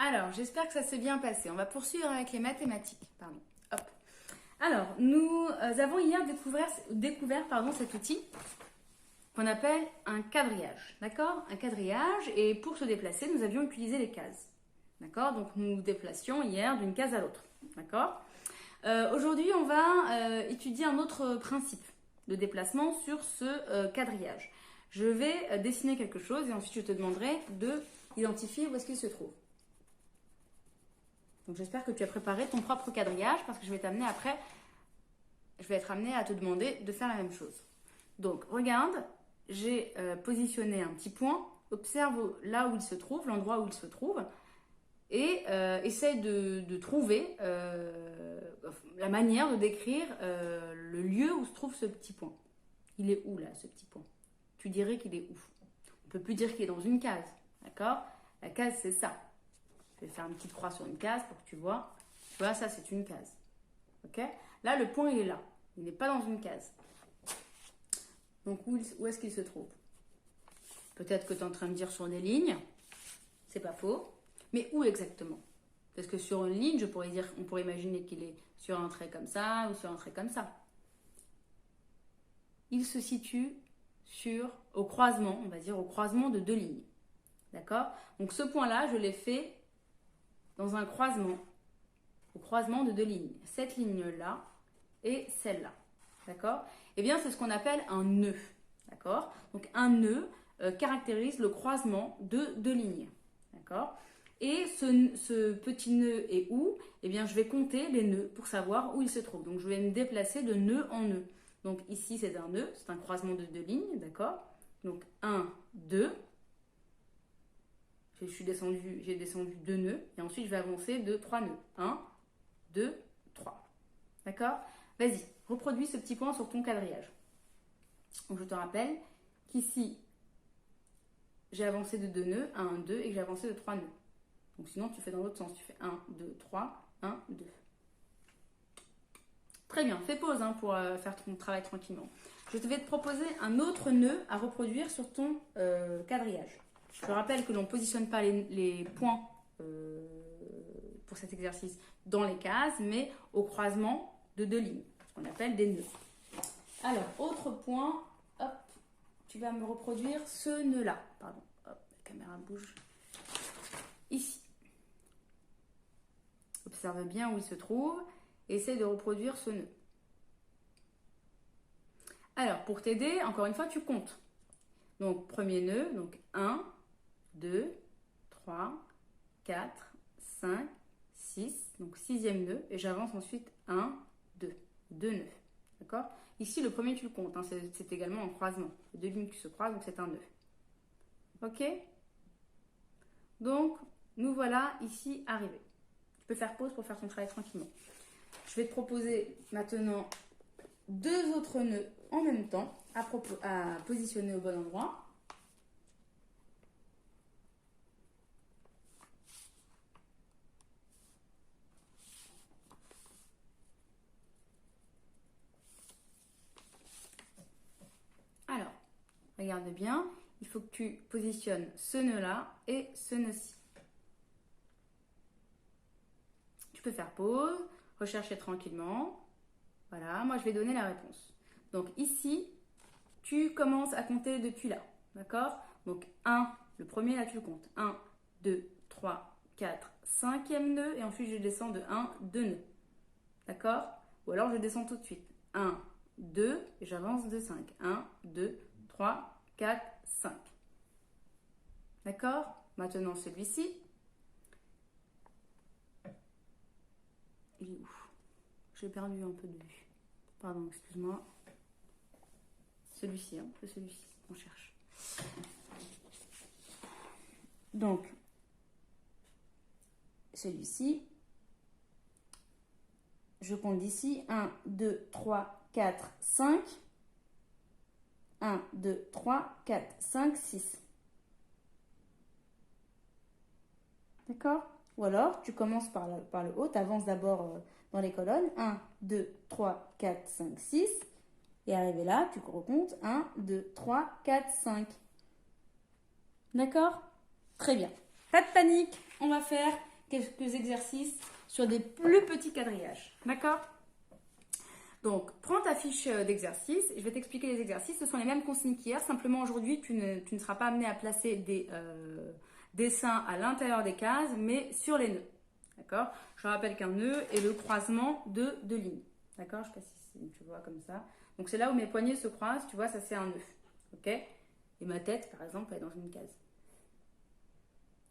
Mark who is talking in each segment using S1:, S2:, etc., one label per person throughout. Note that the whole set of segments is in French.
S1: Alors, j'espère que ça s'est bien passé. On va poursuivre avec les mathématiques. Pardon. Hop. Alors, nous avons hier découvert cet outil qu'on appelle un quadrillage. D'accord? Un quadrillage. Et pour se déplacer, nous avions utilisé les cases. D'accord? Donc, nous nous déplacions hier d'une case à l'autre. D'accord? Aujourd'hui, on va étudier un autre principe de déplacement sur ce quadrillage. Je vais dessiner quelque chose et ensuite je te demanderai de identifier où est-ce qu'il se trouve. Donc j'espère que tu as préparé ton propre quadrillage parce que je vais t'amener après, je vais être amenée à te demander de faire la même chose. Donc regarde, j'ai positionné un petit point, observe là où il se trouve, l'endroit où il se trouve et essaye de trouver la manière de décrire le lieu où se trouve ce petit point. Il est où là ce petit point? Tu dirais qu'il est où? On ne peut plus dire qu'il est dans une case, d'accord? La case c'est ça. Je vais faire une petite croix sur une case pour que tu vois. Tu vois, ça c'est une case. Ok? Là, le point il est là. Il n'est pas dans une case. Donc où est-ce qu'il se trouve? Peut-être que tu es en train de dire sur des lignes. C'est pas faux. Mais où exactement? Parce que sur une ligne, on pourrait imaginer qu'il est sur un trait comme ça ou sur un trait comme ça. Il se situe au croisement, on va dire au croisement de deux lignes. D'accord? Donc ce point-là, je l'ai fait dans un croisement, au croisement de deux lignes. Cette ligne-là et celle-là. D'accord? Eh bien, c'est ce qu'on appelle un nœud. D'accord? Donc un nœud caractérise le croisement de deux lignes. D'accord? Et ce petit nœud est où? Eh bien, je vais compter les nœuds pour savoir où il se trouve. Donc, je vais me déplacer de nœud en nœud. Donc, ici, c'est un nœud, c'est un croisement de deux lignes, d'accord? Donc, 1, 2. J'ai descendu 2 nœuds. Et ensuite, je vais avancer de 3 nœuds. 1, 2, 3. D'accord? Vas-y, reproduis ce petit point sur ton quadrillage. Donc, je te rappelle qu'ici, j'ai avancé de 2 nœuds, 1, 2, et que j'ai avancé de 3 nœuds. Donc sinon, tu fais dans l'autre sens. Tu fais 1, 2, 3, 1, 2. Très bien, fais pause pour faire ton travail tranquillement. Je vais te proposer un autre nœud à reproduire sur ton quadrillage. Je te rappelle que l'on ne positionne pas les points pour cet exercice dans les cases, mais au croisement de deux lignes, ce qu'on appelle des nœuds. Alors, autre point, hop, tu vas me reproduire ce nœud-là. Pardon, hop, la caméra bouge. Ici. Observe bien où il se trouve et essaie de reproduire ce nœud. Alors, pour t'aider, encore une fois, tu comptes. Donc, premier nœud, donc 1, 2, 3, 4, 5, 6. Donc, sixième nœud. Et j'avance ensuite 1, 2. Deux nœuds. D'accord? Ici, le premier, tu le comptes. C'est également un croisement. Deux lignes qui se croisent, donc c'est un nœud. Ok? Donc, nous voilà ici arrivés. Tu peux faire pause pour faire ton travail tranquillement. Je vais te proposer maintenant deux autres nœuds en même temps à positionner au bon endroit. Alors, regarde bien, il faut que tu positionnes ce nœud-là et ce nœud-ci. Tu peux faire pause, rechercher tranquillement. Voilà, moi je vais donner la réponse. Donc ici, tu commences à compter depuis là. D'accord? Donc 1, le premier là tu le comptes. 1, 2, 3, 4, 5e nœud. Et ensuite je descends de 1, 2 nœuds. D'accord? Ou alors je descends tout de suite. 1, 2, et j'avance de 5. 1, 2, 3, 4, 5. D'accord? Maintenant celui-ci. Il est où? J'ai perdu un peu de vue. Pardon, excuse-moi. Celui-ci, c'est celui-ci qu'on cherche. Donc, celui-ci, je compte d'ici. 1, 2, 3, 4, 5. 1, 2, 3, 4, 5, 6. D'accord? Ou alors, tu commences par le haut, tu avances d'abord dans les colonnes. 1, 2, 3, 4, 5, 6. Et arrivé là, tu recomptes 1, 2, 3, 4, 5. D'accord? Très bien. Pas de panique, on va faire quelques exercices sur des plus petits quadrillages. D'accord? Donc, prends ta fiche d'exercice. Je vais t'expliquer les exercices. Ce sont les mêmes consignes qu'hier. Simplement, aujourd'hui, tu ne seras pas amené à placer des dessins à l'intérieur des cases, mais sur les nœuds. D'accord? Je rappelle qu'un nœud est le croisement de deux lignes. D'accord? Je ne sais pas si tu vois comme ça. Donc, c'est là où mes poignets se croisent. Tu vois, ça, c'est un nœud. OK? Et ma tête, par exemple, elle est dans une case.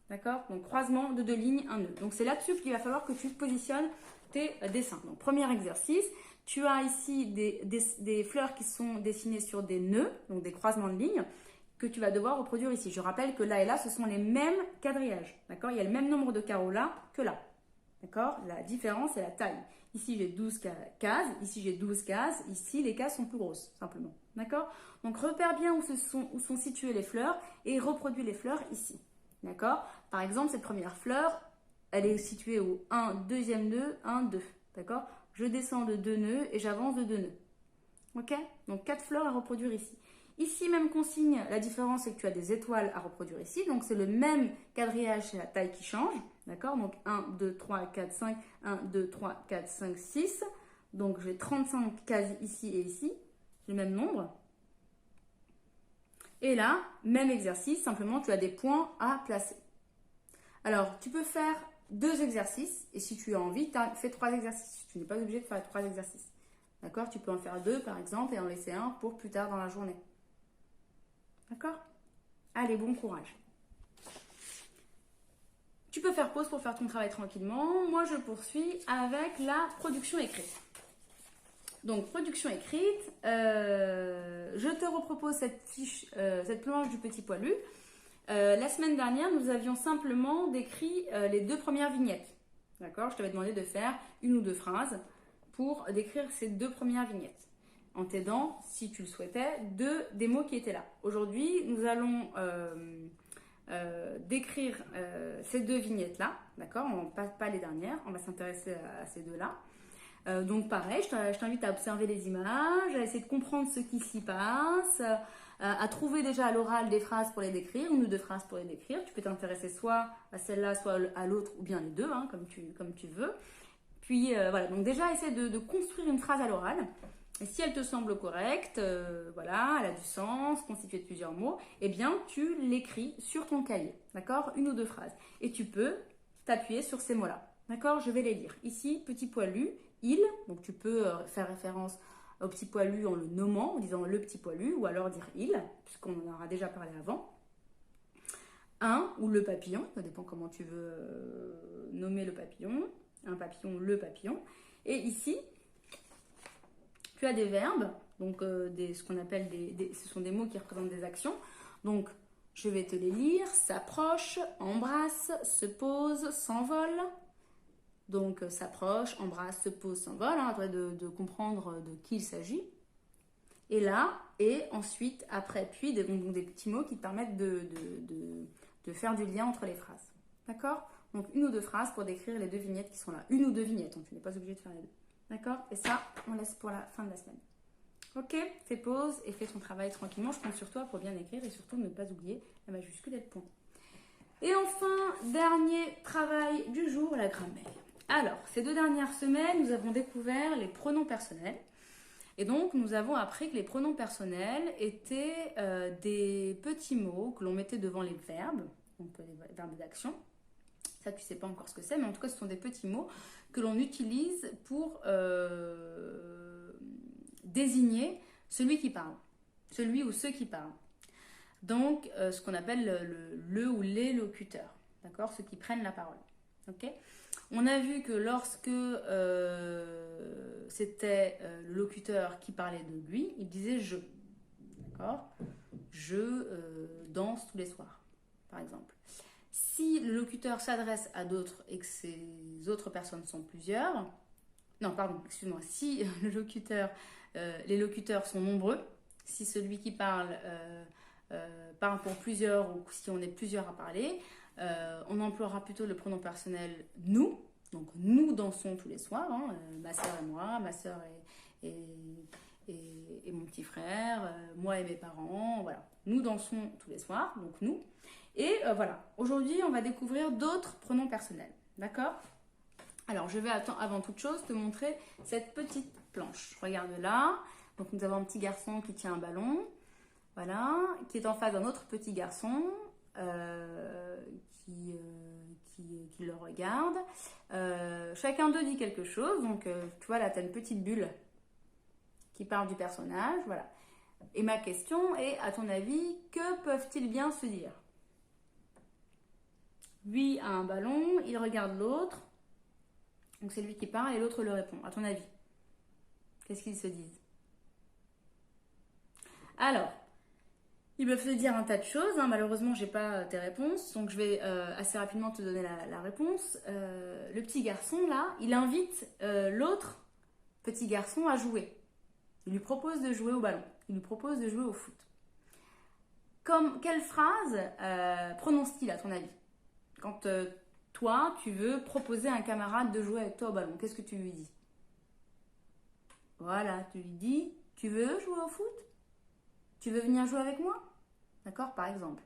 S1: D'accord? Donc, croisement de deux lignes, un nœud. Donc, c'est là-dessus qu'il va falloir que tu positionnes tes dessins. Donc, premier exercice. Tu as ici des fleurs qui sont dessinées sur des nœuds, donc des croisements de lignes, que tu vas devoir reproduire ici. Je rappelle que là et là, ce sont les mêmes quadrillages. D'accord? Il y a le même nombre de carreaux là que là. D'accord? La différence, c'est la taille. Ici, j'ai 12 cases. Ici, j'ai 12 cases. Ici, les cases sont plus grosses, simplement. D'accord? Donc, repère bien où sont situées les fleurs et reproduis les fleurs ici. D'accord? Par exemple, cette première fleur, elle est située au 1, deuxième nœud, 1, 2. D'accord? Je descends de 2 nœuds et j'avance de 2 nœuds. Ok? Donc 4 fleurs à reproduire ici. Ici, même consigne, la différence c'est que tu as des étoiles à reproduire ici. Donc c'est le même quadrillage, c'est la taille qui change. D'accord? Donc 1, 2, 3, 4, 5. 1, 2, 3, 4, 5, 6. Donc j'ai 35 cases ici et ici. Le même nombre. Et là, même exercice, simplement tu as des points à placer. Alors, tu peux faire 2 exercices, et si tu as envie, fais 3 exercices. Tu n'es pas obligé de faire 3 exercices. D'accord? Tu peux en faire 2 par exemple et en laisser un pour plus tard dans la journée. D'accord? Allez, bon courage. Tu peux faire pause pour faire ton travail tranquillement. Moi, je poursuis avec la production écrite. Donc, production écrite, je te repropose cette fiche, cette planche du petit poilu. La semaine dernière, nous avions simplement décrit les 2 premières vignettes. D'accord? Je t'avais demandé de faire 1 ou 2 phrases pour décrire ces 2 premières vignettes, en t'aidant, si tu le souhaitais, des mots qui étaient là. Aujourd'hui, nous allons décrire ces 2 vignettes-là. D'accord? On ne passe pas les dernières, on va s'intéresser à ces 2-là. Donc pareil, je t'invite à observer les images, à essayer de comprendre ce qui s'y passe, à trouver déjà à l'oral des phrases pour les décrire, 1 ou 2 phrases pour les décrire. Tu peux t'intéresser soit à celle-là, soit à l'autre, ou bien les deux, hein, comme tu veux. Puis voilà, donc déjà essaie de construire une phrase à l'oral. Et si elle te semble correcte, voilà, elle a du sens, constituée de plusieurs mots, eh bien tu l'écris sur ton cahier, d'accord? 1 ou 2 phrases. Et tu peux t'appuyer sur ces mots-là, d'accord? Je vais les lire. Ici, petit poilu, il, donc tu peux faire référence au petit poilu en le nommant, en disant le petit poilu, ou alors dire il, puisqu'on en aura déjà parlé avant. Un, ou le papillon, ça dépend comment tu veux nommer le papillon. Un papillon, le papillon. Et ici, tu as des verbes, donc ce qu'on appelle ce sont des mots qui représentent des actions. Donc, je vais te les lire. S'approche, embrasse, se pose, s'envole. Donc, s'approche, embrasse, se pose, s'envole. Hein, après de comprendre de qui il s'agit. Et là, et ensuite, après, puis, des petits mots qui te permettent de faire du lien entre les phrases. D'accord? Donc, 1 ou 2 phrases pour décrire les 2 vignettes qui sont là. 1 ou 2 vignettes, donc tu n'es pas obligé de faire les 2. D'accord? Et ça, on laisse pour la fin de la semaine. Ok? Fais pause et fais ton travail tranquillement. Je compte sur toi pour bien écrire et surtout ne pas oublier la majuscule et le point. Et enfin, dernier travail du jour, la grammaire. Alors, ces 2 dernières semaines, nous avons découvert les pronoms personnels. Et donc, nous avons appris que les pronoms personnels étaient des petits mots que l'on mettait devant les verbes, donc les verbes d'action. Ça, tu ne sais pas encore ce que c'est, mais en tout cas, ce sont des petits mots que l'on utilise pour désigner celui qui parle, celui ou ceux qui parlent. Donc, ce qu'on appelle le ou les locuteurs, d'accord? Ceux qui prennent la parole, ok? On a vu que lorsque c'était le locuteur qui parlait de lui, il disait « je », d'accord? « Je danse tous les soirs », par exemple. Si le locuteur s'adresse à d'autres et que ces autres personnes sont plusieurs, non, pardon, excuse-moi, si les locuteurs sont nombreux, si celui qui parle parle pour plusieurs ou si on est plusieurs à parler, on emploiera plutôt le pronom personnel « nous ». Donc, nous dansons tous les soirs, hein, ma soeur et moi, ma soeur et mon petit frère, moi et mes parents, voilà. Nous dansons tous les soirs, donc nous. Et voilà, aujourd'hui, on va découvrir d'autres pronoms personnels. D'accord? Alors, je vais avant toute chose te montrer cette petite planche. Regarde là. Donc, nous avons un petit garçon qui tient un ballon. Voilà. Qui est en face d'un autre petit garçon qui le regarde. Chacun d'eux dit quelque chose. Donc, tu vois, là, tu as une petite bulle qui parle du personnage. Voilà. Et ma question est, à ton avis, que peuvent-ils bien se dire? Lui a un ballon, il regarde l'autre. Donc c'est lui qui parle et l'autre le répond. À ton avis, qu'est-ce qu'ils se disent? Alors, ils peuvent se dire un tas de choses. Hein. Malheureusement, je n'ai pas tes réponses. Donc je vais assez rapidement te donner la réponse. Le petit garçon, là, il invite l'autre petit garçon à jouer. Il lui propose de jouer au ballon. Il lui propose de jouer au foot. Quelle phrase prononce-t-il à ton avis? Quand toi, tu veux proposer à un camarade de jouer avec toi au ballon, qu'est-ce que tu lui dis? Voilà, tu lui dis, tu veux jouer au foot? Tu veux venir jouer avec moi? D'accord, par exemple.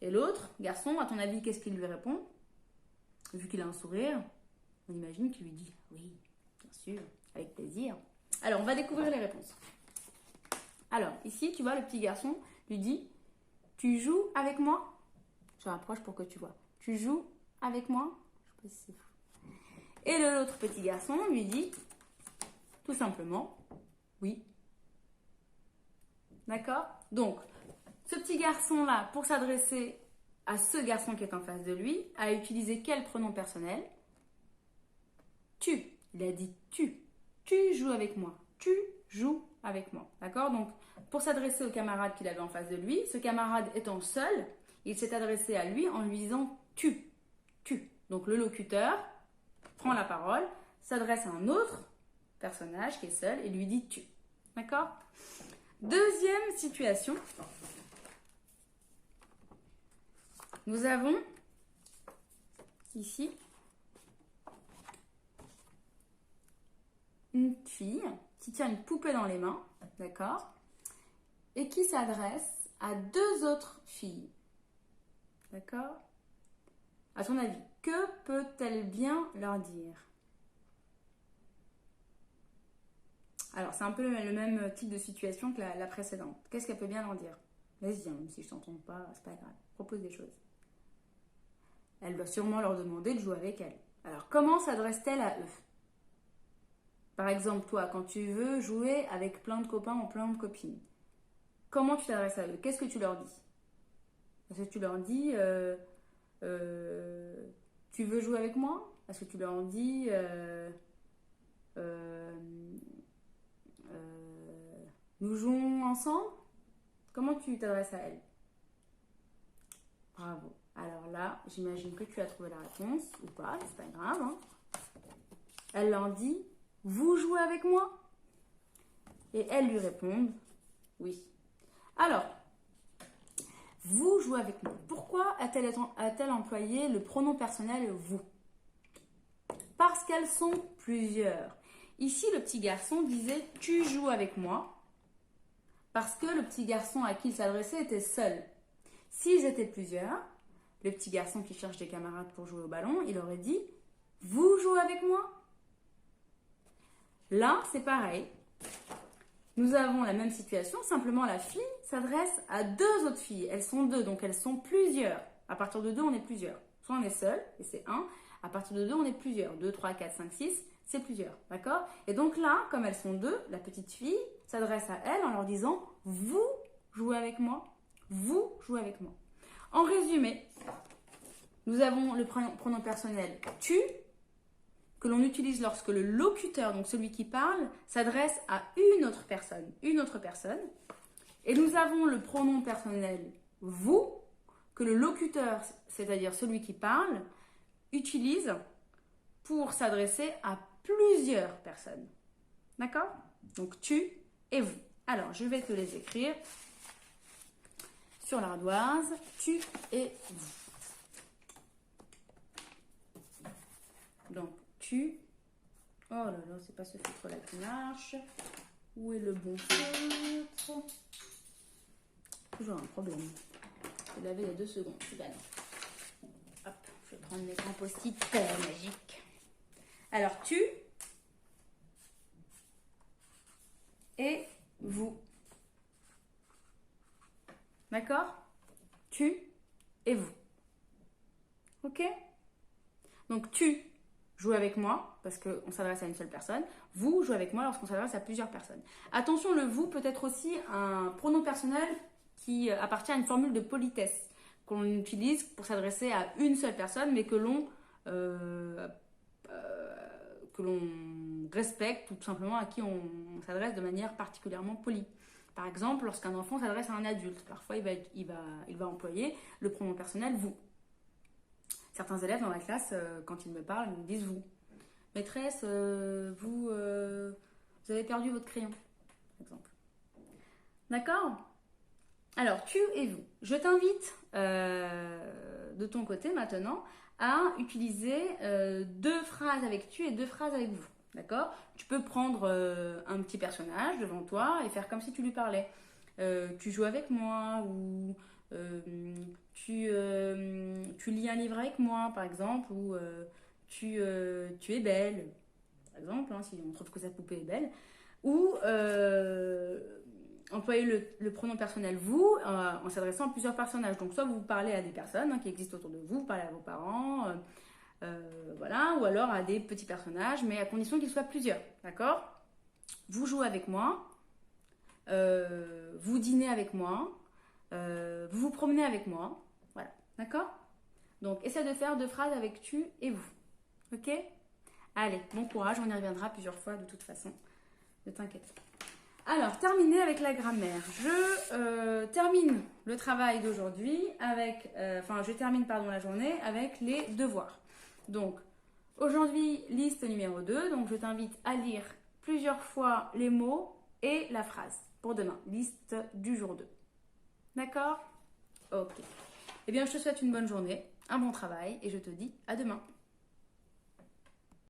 S1: Et l'autre garçon, à ton avis, qu'est-ce qu'il lui répond? Vu qu'il a un sourire, on imagine qu'il lui dit, oui, bien sûr, avec plaisir. Alors, on va découvrir les réponses. Alors, ici, tu vois, le petit garçon lui dit, tu joues avec moi? Je rapproche pour que tu vois. Tu joues avec moi? Je sais pas si c'est fou. Et l'autre petit garçon lui dit tout simplement oui. D'accord? Donc, ce petit garçon-là, pour s'adresser à ce garçon qui est en face de lui, a utilisé quel pronom personnel? Tu. Il a dit tu. Tu joues avec moi. Tu joues avec moi. D'accord? Donc, pour s'adresser au camarade qu'il avait en face de lui, ce camarade étant seul, il s'est adressé à lui en lui disant tu. Tu. Donc, le locuteur prend la parole, s'adresse à un autre personnage qui est seul et lui dit tu. D'accord? Deuxième situation. Nous avons ici une fille qui tient une poupée dans les mains, d'accord? Et qui s'adresse à deux autres filles. D'accord? À ton avis, que peut-elle bien leur dire? Alors, c'est un peu le même type de situation que la précédente. Qu'est-ce qu'elle peut bien leur dire? Vas-y, hein, même si je t'entends pas, c'est pas grave. Propose des choses. Elle doit sûrement leur demander de jouer avec elle. Alors, comment s'adresse-t-elle à eux? Par exemple, toi, quand tu veux jouer avec plein de copains ou plein de copines, comment tu t'adresses à eux? Qu'est-ce que tu leur dis? Est-ce que tu leur dis tu veux jouer avec moi? Est-ce que tu leur dis nous jouons ensemble? Comment tu t'adresses à elles? Bravo. Alors là, j'imagine que tu as trouvé la réponse ou pas, c'est pas grave. Hein. Elle leur dit vous jouez avec moi? Et elles lui répondent oui. Alors, vous jouez avec moi. Pourquoi a-t-elle employé le pronom personnel vous? Parce qu'elles sont plusieurs. Ici, le petit garçon disait tu joues avec moi parce que le petit garçon à qui il s'adressait était seul. S'ils étaient plusieurs, le petit garçon qui cherche des camarades pour jouer au ballon, il aurait dit vous jouez avec moi? Là, c'est pareil. Nous avons la même situation, simplement la fille s'adresse à deux autres filles. Elles sont deux, donc elles sont plusieurs. À partir de deux, on est plusieurs. Soit on est seul, et c'est un. À partir de deux, on est plusieurs. 2, 3, 4, 5, 6, c'est plusieurs. D'accord? Et donc là, comme elles sont deux, la petite fille s'adresse à elles en leur disant « Vous jouez avec moi. Vous jouez avec moi. » En résumé, nous avons le pronom personnel « tu » que l'on utilise lorsque le locuteur, donc celui qui parle, s'adresse à une autre personne. Et nous avons le pronom personnel « vous » que le locuteur, c'est-à-dire celui qui parle, utilise pour s'adresser à plusieurs personnes. D'accord? Donc, tu et vous. Alors, je vais te les écrire sur l'ardoise. Tu et vous. Donc, tu. Oh là là, c'est pas ce feutre-là qui marche. Où est le bon feutre? Toujours un problème. Je l'avais il y a 2 secondes. C'est pas non. Hop, je prends prendre mes grands post-it magiques. Alors, tu et vous. D'accord? Tu et vous. Ok? Donc, tu joues avec moi, parce qu'on s'adresse à une seule personne. Vous jouez avec moi lorsqu'on s'adresse à plusieurs personnes. Attention, le vous peut être aussi un pronom personnel qui appartient à une formule de politesse qu'on utilise pour s'adresser à une seule personne, mais que l'on respecte, ou tout simplement à qui on s'adresse de manière particulièrement polie. Par exemple, lorsqu'un enfant s'adresse à un adulte, parfois il va employer le pronom personnel vous. Certains élèves dans la classe, quand ils me parlent, ils me disent vous. Maîtresse, vous avez perdu votre crayon, par exemple. D'accord? Alors, tu et vous. Je t'invite de ton côté maintenant à utiliser 2 phrases avec tu et 2 phrases avec vous. D'accord? Tu peux prendre un petit personnage devant toi et faire comme si tu lui parlais. Tu joues avec moi ou tu lis un livre avec moi, par exemple, ou tu es belle, par exemple, hein, si on trouve que cette poupée est belle. Ou employer le pronom personnel vous en s'adressant à plusieurs personnages. Donc soit vous parlez à des personnes qui existent autour de vous, vous parlez à vos parents, voilà, ou alors à des petits personnages, mais à condition qu'ils soient plusieurs, d'accord? Vous jouez avec moi, vous dînez avec moi, vous vous promenez avec moi, voilà, d'accord? Donc essaie de faire 2 phrases avec tu et vous, ok? Allez, bon courage, on y reviendra plusieurs fois de toute façon, ne t'inquiète pas. Alors, terminer avec la grammaire. Je termine le travail d'aujourd'hui avec... je termine, la journée avec les devoirs. Donc, aujourd'hui, liste numéro 2. Donc, je t'invite à lire plusieurs fois les mots et la phrase. Pour demain, liste du jour 2. D'accord? Ok. Eh bien, je te souhaite une bonne journée, un bon travail et je te dis à demain.